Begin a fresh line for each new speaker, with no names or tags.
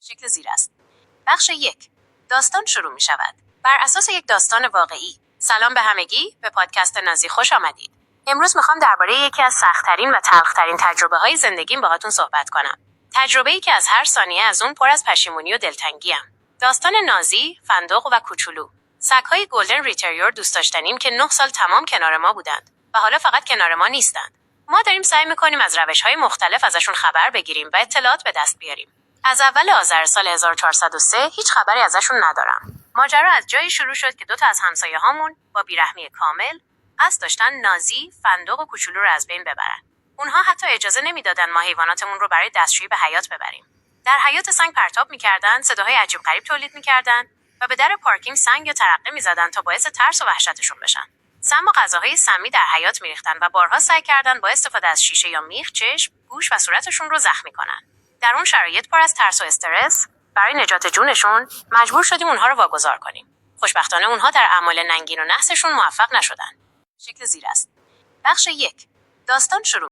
شکل زیر است. بخش 1. داستان شروع می شود. بر اساس یک داستان واقعی. سلام به همگی، به پادکست نازی خوش آمدید. امروز میخوام درباره یکی از سخت‌ترین و تلخ‌ترین تجربه‌های زندگیم باهاتون صحبت کنم. تجربه‌ای که از هر ثانیه از اون پر از پشیمونی و دلتنگی‌ام. داستان نازی، فندق و کوچولو. سگ‌های گلدن ریتریور دوست داشتنیم که 9 سال تمام کنار ما بودند و حالا فقط کنار ما نیستند. ما داریم سعی می‌کنیم از روش‌های مختلف ازشون خبر بگیریم و اطلاعات به دست بیاریم. از اول آذر سال 1403 هیچ خبری ازشون ندارم. ماجرا از جایی شروع شد که 2 تا از همسایه‌هامون با بیرحمی کامل قصد داشتن نازی، فندق و کوچولو رو از بین ببرن. اونها حتی اجازه نمیدادن ما حیواناتمون رو برای دستشویی به حیاط ببریم. در حیاط سنگ پرتاب می‌کردن، صداهای عجیب غریب تولید می‌کردن و به در پارکینگ سنگ یا ترقه می‌زدن تا باعث ترس و وحشتشون بشن. سم و غذاهای سمی در حیاط می‌ریختن و بارها سعی کردن با استفاده از شیشه یا میخ چشم، گوش و صورتشون رو زخمی کنن. در اون شرایط پر از ترس و استرس، برای نجات جونشون مجبور شدیم اونها رو واگذار کنیم. خوشبختانه اونها در اعمال ننگین و نحسشون موفق نشدن. شکل زیر است. بخش 1. داستان شروع